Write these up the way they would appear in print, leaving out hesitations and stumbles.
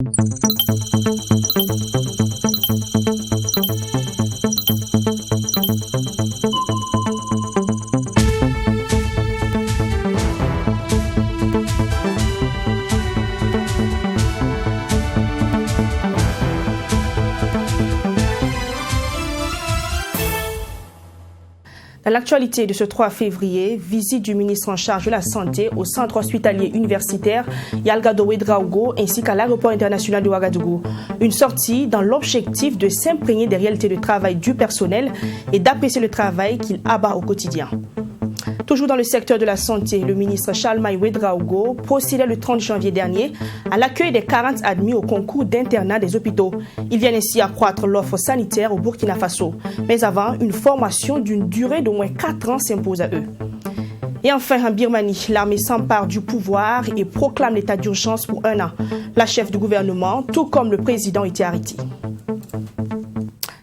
Dans l'actualité de ce 3 février, visite du ministre en charge de la Santé au centre hospitalier universitaire Yalgado Ouedraogo ainsi qu'à l'aéroport international de Ouagadougou. Une sortie dans l'objectif de s'imprégner des réalités de travail du personnel et d'apprécier le travail qu'il abat au quotidien. Toujours dans le secteur de la santé, le ministre Charlemagne Ouedraogo procédait le 30 janvier dernier à l'accueil des 40 admis au concours d'internat des hôpitaux. Ils viennent ainsi accroître l'offre sanitaire au Burkina Faso. Mais avant, une formation d'une durée d'au moins 4 ans s'impose à eux. Et enfin, en Birmanie, l'armée s'empare du pouvoir et proclame l'état d'urgence pour 1 an. La chef du gouvernement, tout comme le président, était arrêté.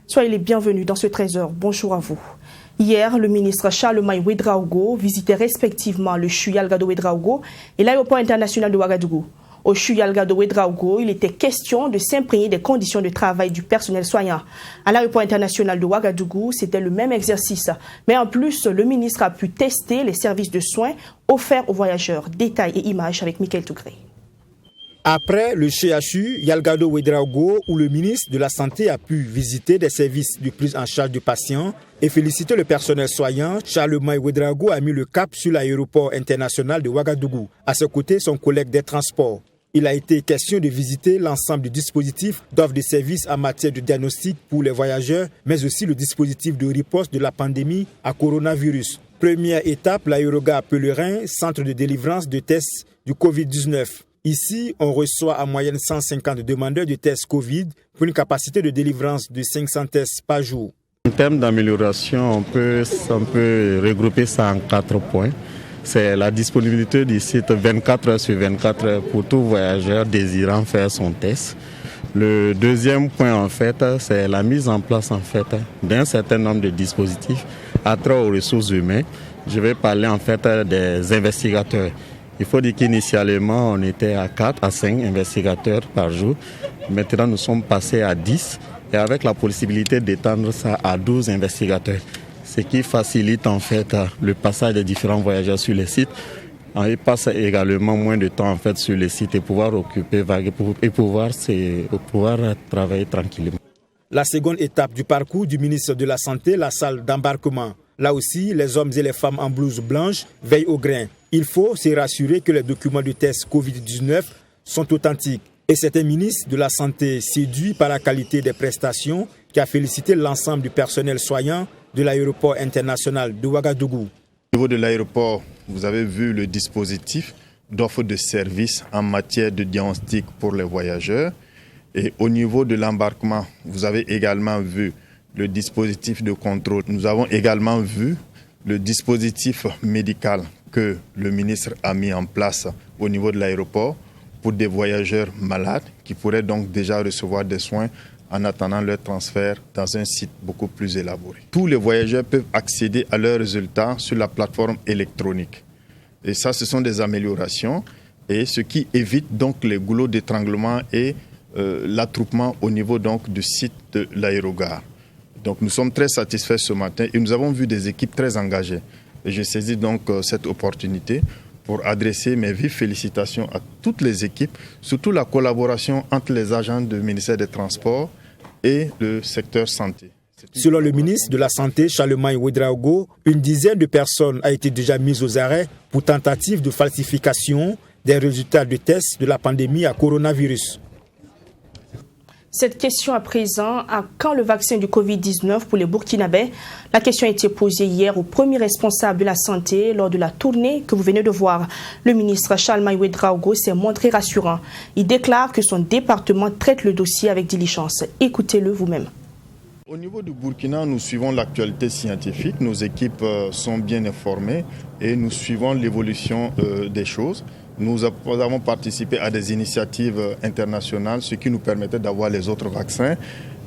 Soyez les bienvenus dans ce 13h. Bonjour à vous. Hier, le ministre Charlemagne Ouedraogo visitait respectivement le CHU Yalgado Ouedraogo et l'aéroport international de Ouagadougou. Au CHU Yalgado Ouedraogo, il était question de s'imprégner des conditions de travail du personnel soignant. À l'aéroport international de Ouagadougou, c'était le même exercice. Mais en plus, le ministre a pu tester les services de soins offerts aux voyageurs. Détails et images avec Michael Tougré. Après le CHU Yalgado Ouedraogo, où le ministre de la Santé a pu visiter des services de prise en charge de patients et féliciter le personnel soignant, Charlemagne Ouedraogo a mis le cap sur l'aéroport international de Ouagadougou. À ses côtés, son collègue des transports. Il a été question de visiter l'ensemble du dispositif d'offre de services en matière de diagnostic pour les voyageurs, mais aussi le dispositif de riposte de la pandémie à coronavirus. Première étape, l'aérogare Pèlerin, centre de délivrance de tests du Covid-19. Ici, on reçoit en moyenne 150 demandeurs de tests Covid pour une capacité de délivrance de 500 tests par jour. En termes d'amélioration, on peut regrouper ça en 4 points. C'est la disponibilité du site 24 heures sur 24 heures pour tout voyageur désirant faire son test. Le deuxième point, en fait, c'est la mise en place d'un certain nombre de dispositifs attrait aux ressources humaines. Je vais parler en fait des investigateurs. Il faut dire qu'initialement, on était à 4 à 5 investigateurs par jour. Maintenant, nous sommes passés à 10 et avec la possibilité d'étendre ça à 12 investigateurs. Ce qui facilite en fait le passage des différents voyageurs sur les sites. Ils passent également moins de temps en fait sur les sites et pouvoir pouvoir travailler tranquillement. La seconde étape du parcours du ministre de la Santé, la salle d'embarquement. Là aussi, les hommes et les femmes en blouse blanche veillent au grain. Il faut se rassurer que les documents de test Covid-19 sont authentiques. Et c'est un ministre de la Santé séduit par la qualité des prestations qui a félicité l'ensemble du personnel soignant de l'aéroport international de Ouagadougou. Au niveau de l'aéroport, vous avez vu le dispositif d'offre de services en matière de diagnostic pour les voyageurs. Et au niveau de l'embarquement, vous avez également vu le dispositif de contrôle. Nous avons également vu le dispositif médical que le ministre a mis en place au niveau de l'aéroport pour des voyageurs malades qui pourraient donc déjà recevoir des soins en attendant leur transfert dans un site beaucoup plus élaboré. Tous les voyageurs peuvent accéder à leurs résultats sur la plateforme électronique. Et ça, ce sont des améliorations, et ce qui évite donc les goulots d'étranglement et l'attroupement au niveau donc du site de l'aérogare. Donc nous sommes très satisfaits ce matin et nous avons vu des équipes très engagées. Et je saisis donc cette opportunité pour adresser mes vives félicitations à toutes les équipes, surtout la collaboration entre les agents du ministère des Transports et le secteur santé. Selon le ministre de la Santé, Charlemagne Ouedraogo, une dizaine de personnes a été déjà mise aux arrêts pour tentative de falsification des résultats de tests de la pandémie à coronavirus. Cette question à présent, à quand le vaccin du Covid-19 pour les Burkinabés? La question a été posée hier au premier responsable de la santé lors de la tournée que vous venez de voir. Le ministre Charlemagne Ouedraogo s'est montré rassurant. Il déclare que son département traite le dossier avec diligence. Écoutez-le vous-même. Au niveau du Burkina, nous suivons l'actualité scientifique. Nos équipes sont bien informées et nous suivons l'évolution des choses. Nous avons participé à des initiatives internationales, ce qui nous permettait d'avoir les autres vaccins.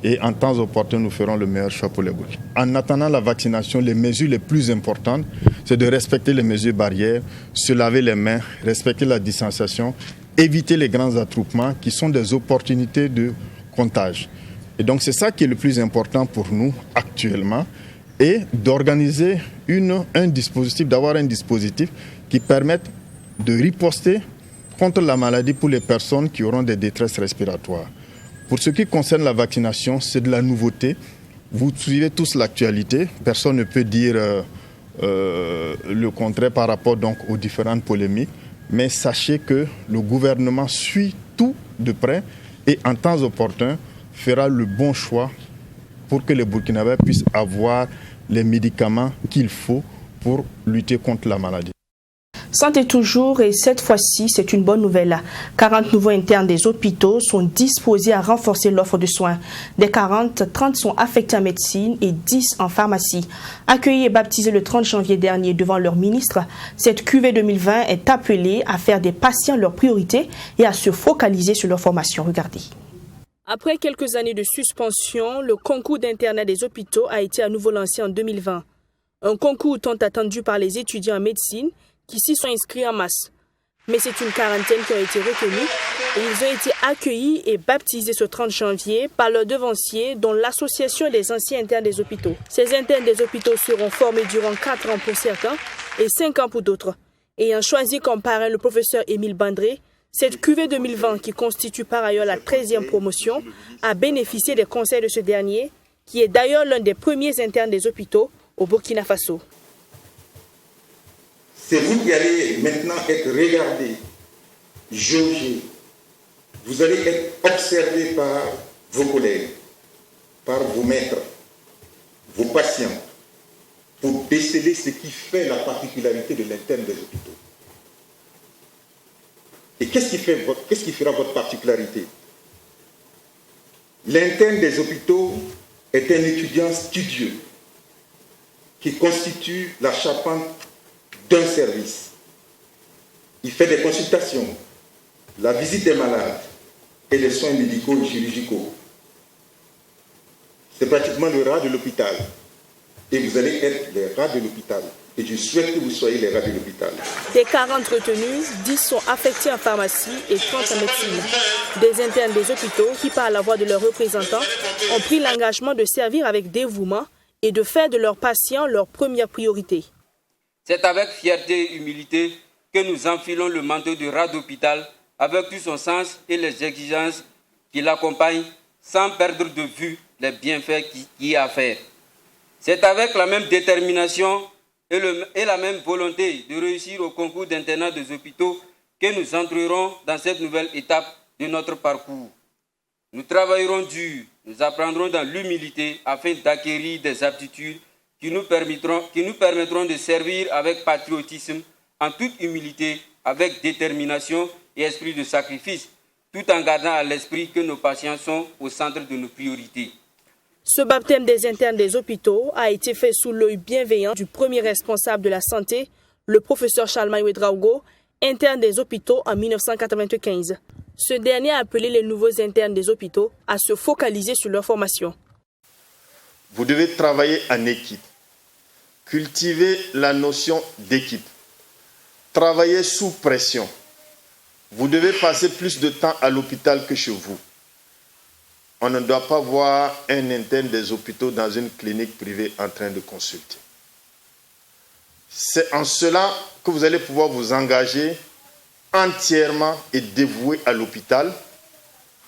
Et en temps opportun, nous ferons le meilleur choix pour les Burkina. En attendant la vaccination, les mesures les plus importantes, c'est de respecter les mesures barrières, se laver les mains, respecter la distanciation éviter les grands attroupements qui sont des opportunités de contagion. Et donc c'est ça qui est le plus important pour nous actuellement, et d'organiser d'avoir un dispositif qui permette de riposter contre la maladie pour les personnes qui auront des détresses respiratoires. Pour ce qui concerne la vaccination, c'est de la nouveauté. Vous suivez tous l'actualité, personne ne peut dire le contraire par rapport donc aux différentes polémiques, mais sachez que le gouvernement suit tout de près et en temps opportun fera le bon choix pour que les Burkinabés puissent avoir les médicaments qu'il faut pour lutter contre la maladie. Santé toujours, et cette fois-ci, c'est une bonne nouvelle. 40 nouveaux internes des hôpitaux sont disposés à renforcer l'offre de soins. Des 40, 30 sont affectés en médecine et 10 en pharmacie. Accueillis et baptisés le 30 janvier dernier devant leur ministre, cette cuvée 2020 est appelée à faire des patients leur priorité et à se focaliser sur leur formation. Regardez. Après quelques années de suspension, le concours d'internat des hôpitaux a été à nouveau lancé en 2020. Un concours tant attendu par les étudiants en médecine qui s'y sont inscrits en masse. Mais c'est une quarantaine qui ont été retenus et ils ont été accueillis et baptisés ce 30 janvier par leurs devanciers, dont l'association des anciens internes des hôpitaux. Ces internes des hôpitaux seront formés durant 4 ans pour certains et 5 ans pour d'autres. Ayant choisi comme parrain le professeur Émile Bandré, cette cuvée 2020, qui constitue par ailleurs la 13e promotion, a bénéficié des conseils de ce dernier, qui est d'ailleurs l'un des premiers internes des hôpitaux au Burkina Faso. C'est vous qui allez maintenant être regardé, jaugé. Vous allez être observé par vos collègues, par vos maîtres, vos patients, pour déceler ce qui fait la particularité de l'interne des hôpitaux. Et qu'est-ce qui fera votre particularité? L'interne des hôpitaux est un étudiant studieux qui constitue la charpente d'un service. Il fait des consultations, la visite des malades et les soins médicaux et chirurgicaux. C'est pratiquement le rat de l'hôpital. Et vous allez être les rats de l'hôpital. Et je souhaite que vous soyez les rats de l'hôpital. Des 40 retenus, 10 sont affectés en pharmacie et 30 en médecine. Des internes des hôpitaux qui, par la voix de leurs représentants, ont pris l'engagement de servir avec dévouement et de faire de leurs patients leur première priorité. C'est avec fierté et humilité que nous enfilons le manteau de rat d'hôpital avec tout son sens et les exigences qui l'accompagnent sans perdre de vue les bienfaits qu'il y a à faire. C'est avec la même détermination et la même volonté de réussir au concours d'internat des hôpitaux que nous entrerons dans cette nouvelle étape de notre parcours. Nous travaillerons dur, nous apprendrons dans l'humilité afin d'acquérir des aptitudes qui nous permettront de servir avec patriotisme, en toute humilité, avec détermination et esprit de sacrifice, tout en gardant à l'esprit que nos patients sont au centre de nos priorités. Ce baptême des internes des hôpitaux a été fait sous l'œil bienveillant du premier responsable de la santé, le professeur Charlemagne Ouedraogo, interne des hôpitaux en 1995. Ce dernier a appelé les nouveaux internes des hôpitaux à se focaliser sur leur formation. Vous devez travailler en équipe, cultiver la notion d'équipe, travailler sous pression. Vous devez passer plus de temps à l'hôpital que chez vous. On ne doit pas voir un interne des hôpitaux dans une clinique privée en train de consulter. C'est en cela que vous allez pouvoir vous engager entièrement et dévoué à l'hôpital.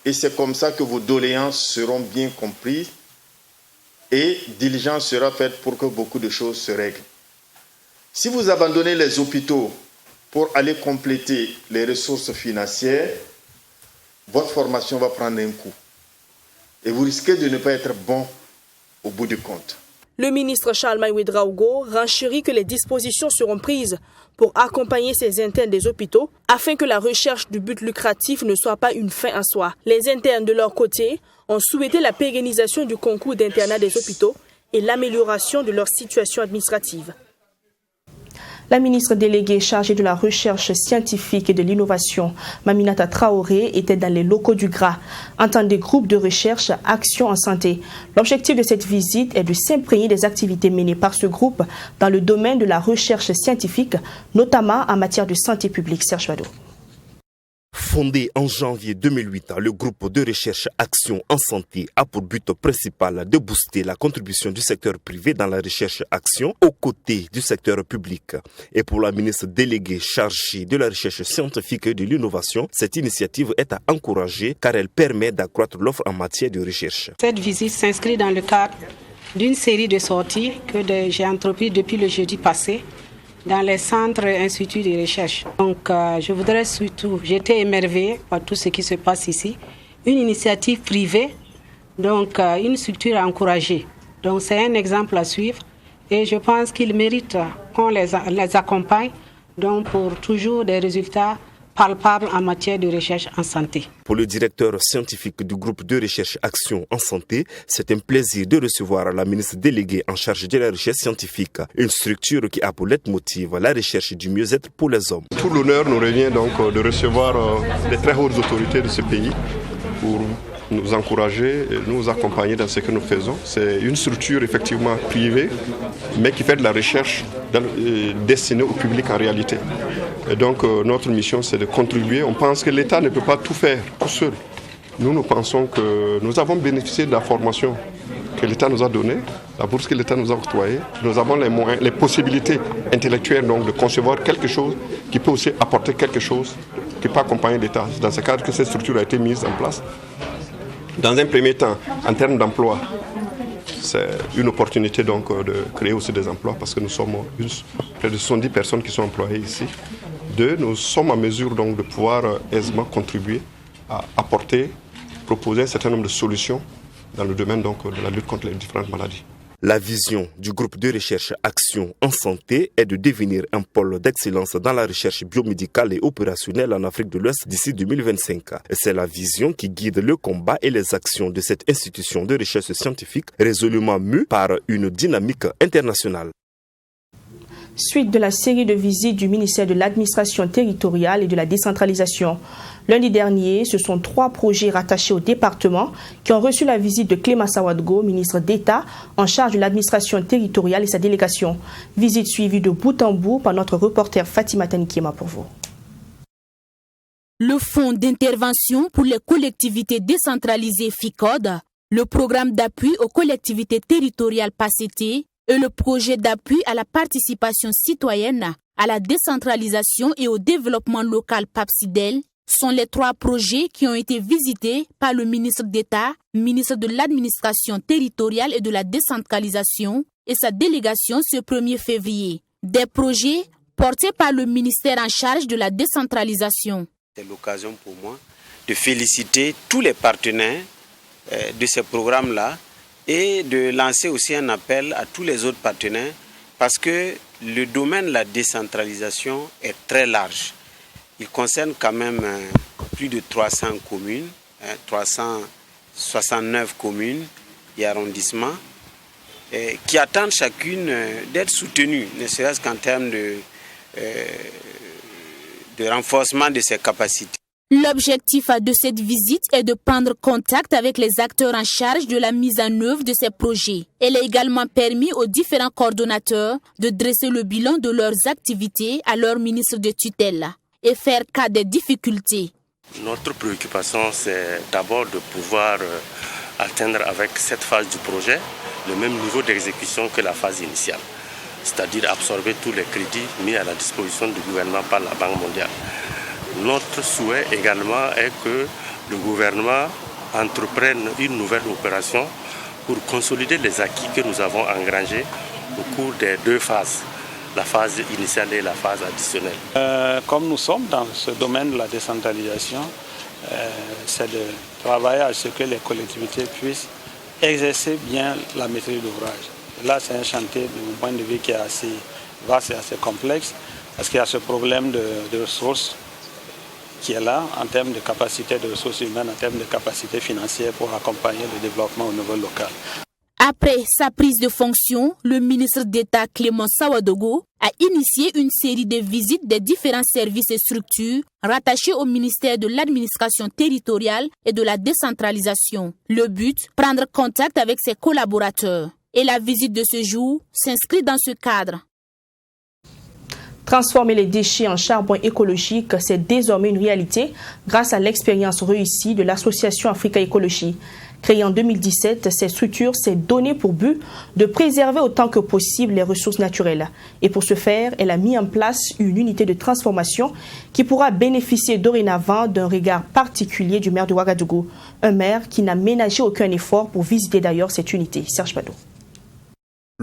Et c'est comme ça que vos doléances seront bien comprises et diligence sera faite pour que beaucoup de choses se règlent. Si vous abandonnez les hôpitaux pour aller compléter les ressources financières, votre formation va prendre un coup. Et vous risquez de ne pas être bon au bout du compte. Le ministre Charlemagne Ouedraogo renchérit que les dispositions seront prises pour accompagner ces internes des hôpitaux afin que la recherche du but lucratif ne soit pas une fin en soi. Les internes de leur côté ont souhaité la pérennisation du concours d'internat des hôpitaux et l'amélioration de leur situation administrative. La ministre déléguée chargée de la recherche scientifique et de l'innovation, Maminata Traoré, était dans les locaux du GRA, en tant des groupes de recherche Action en santé. L'objectif de cette visite est de s'imprégner des activités menées par ce groupe dans le domaine de la recherche scientifique, notamment en matière de santé publique. Serge Vado. Fondé en janvier 2008, le groupe de recherche Action en santé a pour but principal de booster la contribution du secteur privé dans la recherche Action aux côtés du secteur public. Et pour la ministre déléguée chargée de la recherche scientifique et de l'innovation, cette initiative est à encourager car elle permet d'accroître l'offre en matière de recherche. Cette visite s'inscrit dans le cadre d'une série de sorties que j'ai entreprises depuis le jeudi passé dans les centres et instituts de recherche. Donc je voudrais surtout, j'étais émerveillée par tout ce qui se passe ici. Une initiative privée, donc une structure à encourager. Donc c'est un exemple à suivre et je pense qu'ils méritent qu'on les accompagne donc pour toujours des résultats palpables en matière de recherche en santé. Pour le directeur scientifique du groupe de recherche Action en santé, c'est un plaisir de recevoir la ministre déléguée en charge de la recherche scientifique, une structure qui a pour leitmotiv la recherche du mieux-être pour les hommes. Tout l'honneur nous revient donc de recevoir les très hautes autorités de ce pays pour nous encourager et nous accompagner dans ce que nous faisons. C'est une structure effectivement privée, mais qui fait de la recherche destinée au public en réalité. Et donc notre mission, c'est de contribuer. On pense que l'État ne peut pas tout faire tout seul. Nous pensons que nous avons bénéficié de la formation que l'État nous a donnée, la bourse que l'État nous a octroyée. Nous avons les moyens, les possibilités intellectuelles donc, de concevoir quelque chose qui peut aussi apporter quelque chose, qui peut accompagner l'État. C'est dans ce cadre que cette structure a été mise en place. Dans un premier temps, en termes d'emploi, c'est une opportunité donc de créer aussi des emplois parce que nous sommes près de 70 personnes qui sont employées ici. Deux, nous sommes en mesure donc de pouvoir aisément contribuer à apporter, proposer un certain nombre de solutions dans le domaine donc de la lutte contre les différentes maladies. La vision du groupe de recherche Action en santé est de devenir un pôle d'excellence dans la recherche biomédicale et opérationnelle en Afrique de l'Ouest d'ici 2025. C'est la vision qui guide le combat et les actions de cette institution de recherche scientifique résolument mue par une dynamique internationale. Suite de la série de visites du ministère de l'Administration territoriale et de la décentralisation. Lundi dernier, ce sont 3 projets rattachés au département qui ont reçu la visite de Clément Sawadgo, ministre d'État en charge de l'administration territoriale et sa délégation. Visite suivie de bout en bout par notre reporter Fatima Tanikiema pour vous. Le Fonds d'intervention pour les collectivités décentralisées FICOD, le programme d'appui aux collectivités territoriales PACET et le projet d'appui à la participation citoyenne, à la décentralisation et au développement local PAPSIDEL sont les 3 projets qui ont été visités par le ministre d'État, ministre de l'Administration territoriale et de la décentralisation et sa délégation ce 1er février. Des projets portés par le ministère en charge de la décentralisation. C'est l'occasion pour moi de féliciter tous les partenaires de ce programme-là et de lancer aussi un appel à tous les autres partenaires parce que le domaine de la décentralisation est très large. Il concerne quand même plus de 300 communes, 369 communes et arrondissements qui attendent chacune d'être soutenues, ne serait-ce qu'en termes de renforcement de ses capacités. L'objectif de cette visite est de prendre contact avec les acteurs en charge de la mise en œuvre de ces projets. Elle a également permis aux différents coordonnateurs de dresser le bilan de leurs activités à leur ministre de tutelle et faire cas des difficultés. Notre préoccupation, c'est d'abord de pouvoir atteindre avec cette phase du projet le même niveau d'exécution que la phase initiale, c'est-à-dire absorber tous les crédits mis à la disposition du gouvernement par la Banque mondiale. Notre souhait également est que le gouvernement entreprenne une nouvelle opération pour consolider les acquis que nous avons engrangés au cours des 2 phases, la phase initiale et la phase additionnelle. Comme nous sommes dans ce domaine de la décentralisation, c'est de travailler à ce que les collectivités puissent exercer bien la maîtrise d'ouvrage. Là, c'est un chantier, de mon point de vue, qui est assez vaste et assez complexe, parce qu'il y a ce problème de ressources qui est là en termes de capacité de ressources humaines, en termes de capacité financière pour accompagner le développement au niveau local. Après sa prise de fonction, le ministre d'État Clément Sawadgo a initié une série de visites des différents services et structures rattachés au ministère de l'Administration territoriale et de la décentralisation. Le but, prendre contact avec ses collaborateurs. Et la visite de ce jour s'inscrit dans ce cadre. Transformer les déchets en charbon écologique, c'est désormais une réalité grâce à l'expérience réussie de l'association Africa Écologie. Créée en 2017, cette structure s'est donnée pour but de préserver autant que possible les ressources naturelles. Et pour ce faire, elle a mis en place une unité de transformation qui pourra bénéficier dorénavant d'un regard particulier du maire de Ouagadougou. Un maire qui n'a ménagé aucun effort pour visiter d'ailleurs cette unité. Serge Badou.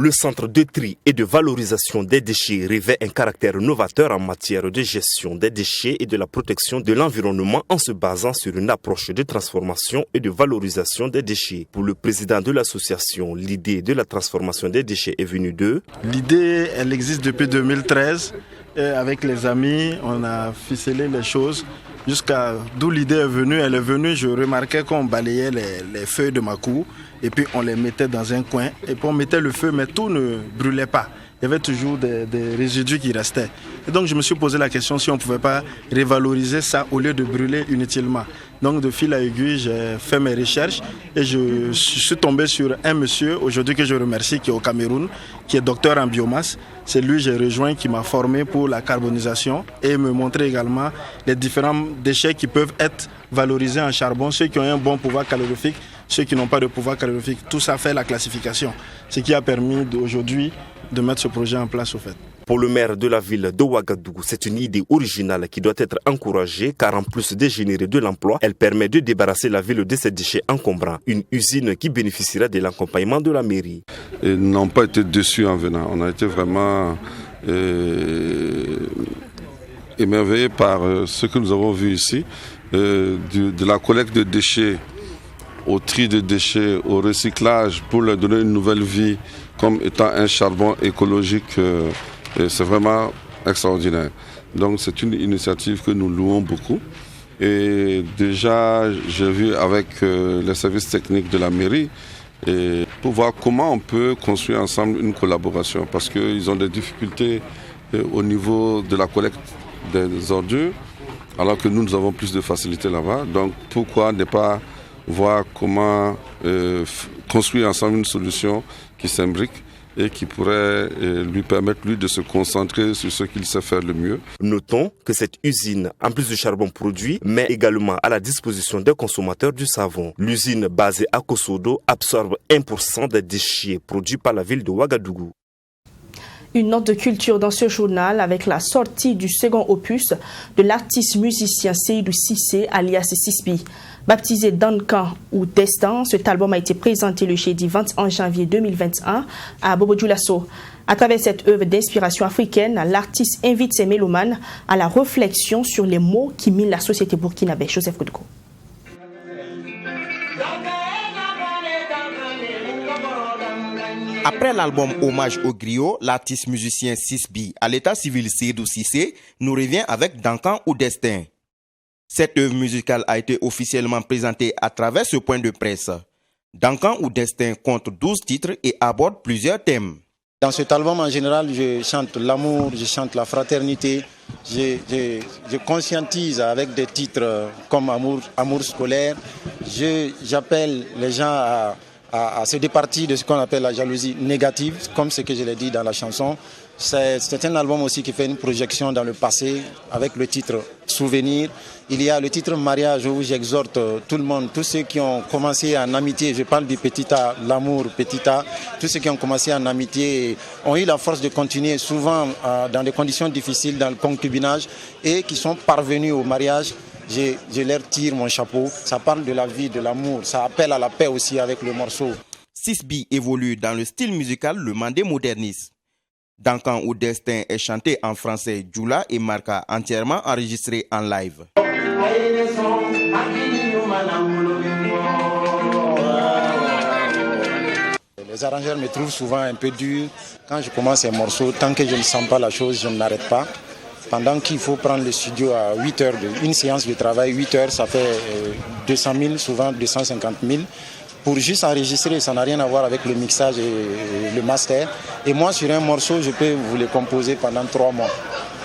Le centre de tri et de valorisation des déchets revêt un caractère novateur en matière de gestion des déchets et de la protection de l'environnement en se basant sur une approche de transformation et de valorisation des déchets. Pour le président de l'association, l'idée de la transformation des déchets est venue d'eux. L'idée, elle existe depuis 2013. Et avec les amis, on a ficelé les choses jusqu'à d'où l'idée est venue. Elle est venue, je remarquais qu'on balayait les feuilles de ma cour et puis on les mettait dans un coin et puis on mettait le feu, mais tout ne brûlait pas. Il y avait toujours des résidus qui restaient. Et donc je me suis posé la question si on ne pouvait pas revaloriser ça au lieu de brûler inutilement. Donc de fil à aiguille, j'ai fait mes recherches et je suis tombé sur un monsieur aujourd'hui que je remercie qui est au Cameroun, qui est docteur en biomasse. C'est lui que j'ai rejoint qui m'a formé pour la carbonisation et me montrer également les différents déchets qui peuvent être valorisés en charbon, ceux qui ont un bon pouvoir calorifique, ceux qui n'ont pas de pouvoir calorifique. Tout ça fait la classification, ce qui a permis aujourd'hui de mettre ce projet en place au fait. Pour le maire de la ville de Ouagadougou, c'est une idée originale qui doit être encouragée car en plus de générer de l'emploi, elle permet de débarrasser la ville de ses déchets encombrants. Une usine qui bénéficiera de l'accompagnement de la mairie. Ils n'ont pas été déçus en venant. On a été vraiment émerveillés par ce que nous avons vu ici, de la collecte de déchets au tri de déchets, au recyclage pour leur donner une nouvelle vie comme étant un charbon écologique. C'est vraiment extraordinaire. Donc c'est une initiative que nous louons beaucoup. Et déjà, j'ai vu avec les services techniques de la mairie pour voir comment on peut construire ensemble une collaboration. Parce qu'ils ont des difficultés au niveau de la collecte des ordures, alors que nous avons plus de facilité là-bas. Donc pourquoi ne pas voir comment construire ensemble une solution qui s'imbrique et qui pourrait lui permettre, lui, de se concentrer sur ce qu'il sait faire le mieux. Notons que cette usine, en plus du charbon produit, met également à la disposition des consommateurs du savon. L'usine basée à Kosodo absorbe 1% des déchets produits par la ville de Ouagadougou. Une note de culture dans ce journal avec la sortie du second opus de l'artiste musicien Seydou Cissé alias Sisbi. Baptisé Dankan ou Destin, cet album a été présenté le jeudi 21 janvier 2021 à Bobo Dioulasso. À travers cette œuvre d'inspiration africaine, l'artiste invite ses mélomanes à la réflexion sur les mots qui minent la société burkinabé. Joseph Koudko. Après l'album Hommage au griot, l'artiste musicien Sisbi à l'état civil Seydou Cissé nous revient avec Dankan ou Destin. Cette œuvre musicale a été officiellement présentée à travers ce point de presse. Dankan ou Destin compte 12 titres et aborde plusieurs thèmes. Dans cet album, en général, je chante l'amour, je chante la fraternité, je conscientise avec des titres comme Amour scolaire. J'appelle les gens à se départir de ce qu'on appelle la jalousie négative, comme ce que je l'ai dit dans la chanson. C'est un album aussi qui fait une projection dans le passé avec le titre Souvenir. Il y a le titre Mariage où j'exhorte tout le monde, tous ceux qui ont commencé en amitié, je parle du petit A, l'amour petit A, tous ceux qui ont commencé en amitié ont eu la force de continuer souvent dans des conditions difficiles, dans le concubinage et qui sont parvenus au mariage. Je leur tire mon chapeau, ça parle de la vie, de l'amour, ça appelle à la paix aussi avec le morceau. Sisbi évolue dans le style musical le mandé moderniste. Dankan ou Destin est chanté en français Djoula et Marca, entièrement enregistré en live. Les arrangeurs me trouvent souvent un peu dur. Quand je commence un morceau, tant que je ne sens pas la chose, je ne m'arrête pas. Pendant qu'il faut prendre le studio à 8 heures, une séance de travail, 8 heures, ça fait 200 000, souvent 250 000. Pour juste enregistrer, ça n'a rien à voir avec le mixage et le master. Et moi, sur un morceau, je peux vous le composer pendant 3 mois.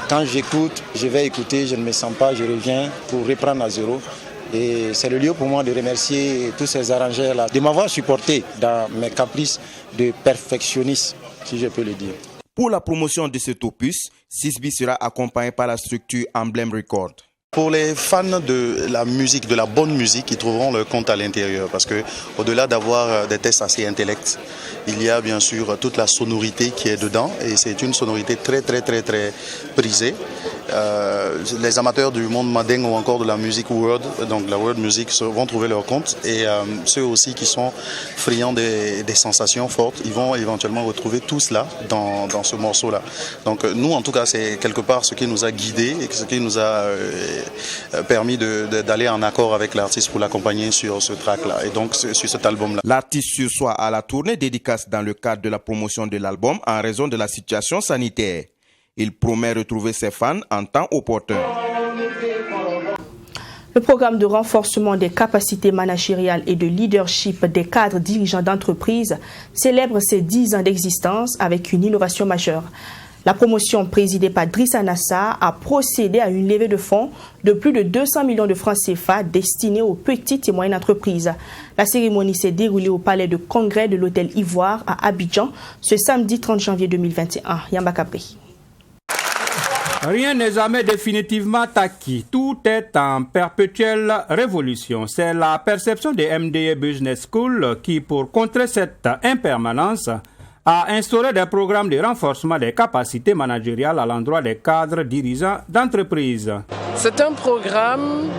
Quand j'écoute, je vais écouter, je ne me sens pas, je reviens pour reprendre à zéro. Et c'est le lieu pour moi de remercier tous ces arrangeurs-là, de m'avoir supporté dans mes caprices de perfectionniste, si je peux le dire. Pour la promotion de cet opus, 6B sera accompagné par la structure Emblem Record. Pour les fans de la musique, de la bonne musique, ils trouveront leur compte à l'intérieur parce que au-delà d'avoir des tests assez intellects, il y a bien sûr toute la sonorité qui est dedans et c'est une sonorité très prisée. Les amateurs du monde mandingue ou encore de la musique world, donc la world music, vont trouver leur compte et ceux aussi qui sont friands des sensations fortes, ils vont éventuellement retrouver tout cela dans ce morceau-là. Donc nous, en tout cas, c'est quelque part ce qui nous a guidés et ce qui nous a permis d'aller en accord avec l'artiste pour l'accompagner sur ce track-là et donc sur cet album-là. L'artiste sursoit à la tournée dédicace dans le cadre de la promotion de l'album en raison de la situation sanitaire. Il promet retrouver ses fans en temps opportun. Le programme de renforcement des capacités managériales et de leadership des cadres dirigeants d'entreprise célèbre ses 10 ans d'existence avec une innovation majeure. La promotion présidée par Drissa Nassa a procédé à une levée de fonds de plus de 200 millions de francs CFA destinés aux petites et moyennes entreprises. La cérémonie s'est déroulée au palais de congrès de l'hôtel Ivoire à Abidjan ce samedi 30 janvier 2021. Yamba Capri. Rien n'est jamais définitivement acquis. Tout est en perpétuelle révolution. C'est la perception des MDA Business School qui, pour contrer cette impermanence, a instauré des programmes de renforcement des capacités managériales à l'endroit des cadres dirigeants d'entreprise. C'est un programme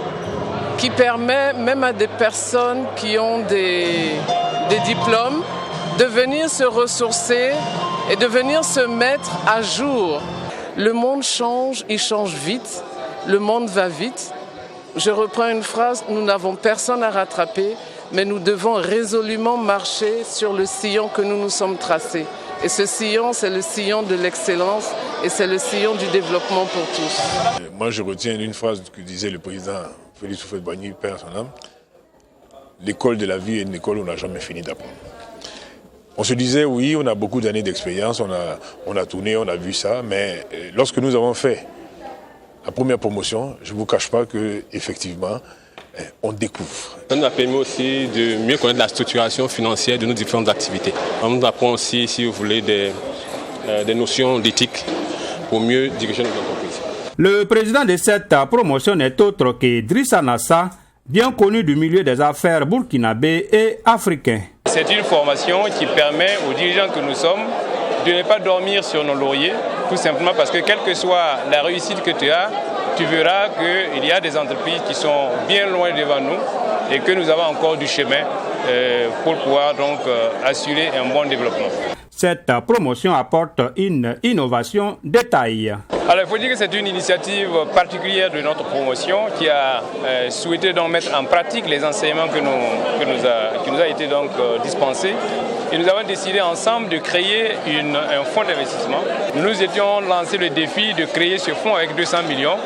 qui permet même à des personnes qui ont des diplômes de venir se ressourcer et de venir se mettre à jour. Le monde change, il change vite, le monde va vite. Je reprends une phrase, nous n'avons personne à rattraper, mais nous devons résolument marcher sur le sillon que nous nous sommes tracés. Et ce sillon, c'est le sillon de l'excellence et c'est le sillon du développement pour tous. Moi, je retiens une phrase que disait le président Félix Houphouët-Boigny, père son âme. L'école de la vie est une école où on n'a jamais fini d'apprendre. On se disait, oui, on a beaucoup d'années d'expérience, on a tourné, on a vu ça, mais lorsque nous avons fait la première promotion, je ne vous cache pas qu'effectivement, on découvre. Ça nous a permis aussi de mieux connaître la structuration financière de nos différentes activités. On nous apprend aussi, si vous voulez, des notions d'éthique pour mieux diriger nos entreprises. Le président de cette promotion n'est autre que Drissa Nassa, bien connu du milieu des affaires burkinabé et africain. C'est une formation qui permet aux dirigeants que nous sommes de ne pas dormir sur nos lauriers, tout simplement parce que quelle que soit la réussite que tu as, tu verras qu'il y a des entreprises qui sont bien loin devant nous et que nous avons encore du chemin pour pouvoir donc assurer un bon développement. Cette promotion apporte une innovation de taille. Alors il faut dire que c'est une initiative particulière de notre promotion qui a souhaité donc mettre en pratique les enseignements qui nous a été donc dispensés. Et nous avons décidé ensemble de créer un fonds d'investissement. Nous étions lancé le défi de créer ce fonds avec 200 millions.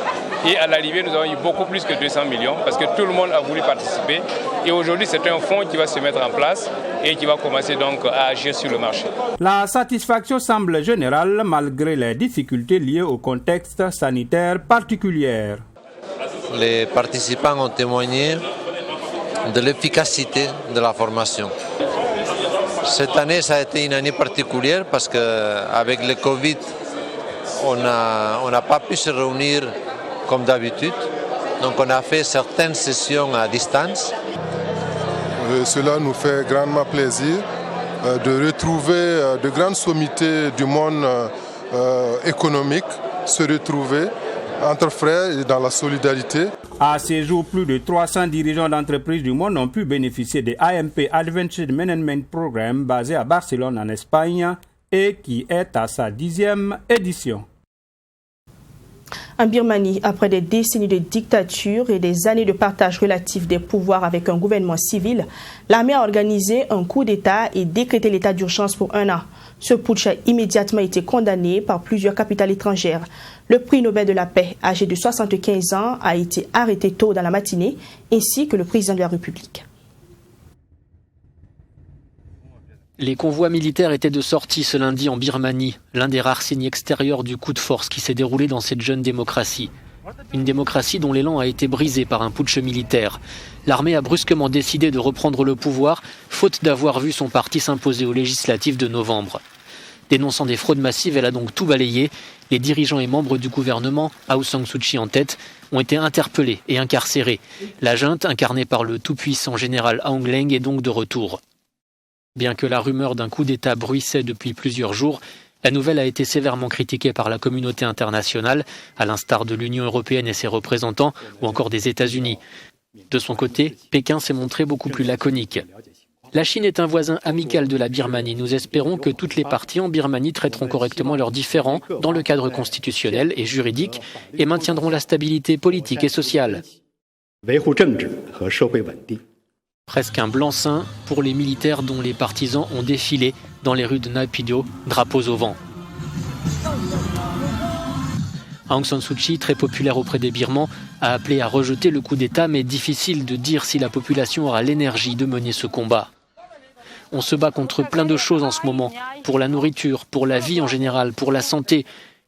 Et à l'arrivée, nous avons eu beaucoup plus que 200 millions parce que tout le monde a voulu participer. Et aujourd'hui, c'est un fonds qui va se mettre en place et qui va commencer donc à agir sur le marché. La satisfaction semble générale malgré les difficultés liées au contexte sanitaire particulier. Les participants ont témoigné de l'efficacité de la formation. Cette année, ça a été une année particulière parce qu'avec le Covid, on n'a pas pu se réunir comme d'habitude. Donc on a fait certaines sessions à distance. Cela nous fait grandement plaisir de retrouver de grandes sommités du monde économique, se retrouver entre frères et dans la solidarité. À ce jour, plus de 300 dirigeants d'entreprises du monde ont pu bénéficier de AMP Advanced Management Program basé à Barcelone en Espagne et qui est à sa 10e édition. En Birmanie, après des décennies de dictature et des années de partage relatif des pouvoirs avec un gouvernement civil, l'armée a organisé un coup d'État et décrété l'état d'urgence pour 1 an. Ce putsch a immédiatement été condamné par plusieurs capitales étrangères. Le prix Nobel de la paix, âgé de 75 ans, a été arrêté tôt dans la matinée, ainsi que le président de la République. Les convois militaires étaient de sortie ce lundi en Birmanie, l'un des rares signes extérieurs du coup de force qui s'est déroulé dans cette jeune démocratie. Une démocratie dont l'élan a été brisé par un putsch militaire. L'armée a brusquement décidé de reprendre le pouvoir, faute d'avoir vu son parti s'imposer aux législatives de novembre. Dénonçant des fraudes massives, elle a donc tout balayé. Les dirigeants et membres du gouvernement, Aung San Suu Kyi en tête, ont été interpellés et incarcérés. La junte, incarnée par le tout-puissant général Aung Hlaing, est donc de retour. Bien que la rumeur d'un coup d'État bruissait depuis plusieurs jours, la nouvelle a été sévèrement critiquée par la communauté internationale, à l'instar de l'Union européenne et ses représentants, ou encore des États-Unis. De son côté, Pékin s'est montré beaucoup plus laconique. La Chine est un voisin amical de la Birmanie. Nous espérons que toutes les parties en Birmanie traiteront correctement leurs différends dans le cadre constitutionnel et juridique et maintiendront la stabilité politique et sociale. Presque un blanc-seing pour les militaires dont les partisans ont défilé dans les rues de Naypyidaw, drapeaux au vent. Aung San Suu Kyi, très populaire auprès des Birmans, a appelé à rejeter le coup d'État, mais difficile de dire si la population aura l'énergie de mener ce combat. On se bat contre plein de choses en ce moment, pour la nourriture, pour la vie en général, pour la santé.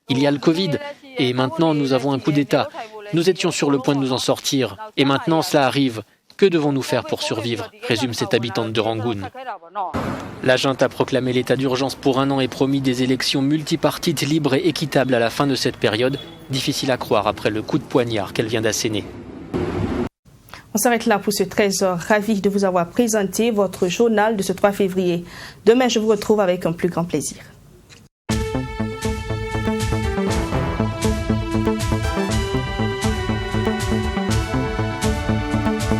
Il y a le Covid, et maintenant nous avons un coup d'État. Nous étions sur le point de nous en sortir, et maintenant cela arrive. Que devons-nous faire pour survivre ? Résume cette habitante de Rangoon. La junte a proclamé l'état d'urgence pour 1 an et promis des élections multipartites libres et équitables à la fin de cette période. Difficile à croire après le coup de poignard qu'elle vient d'asséner. On s'arrête là pour ce 13h. Ravi de vous avoir présenté votre journal de ce 3 février. Demain, je vous retrouve avec un plus grand plaisir.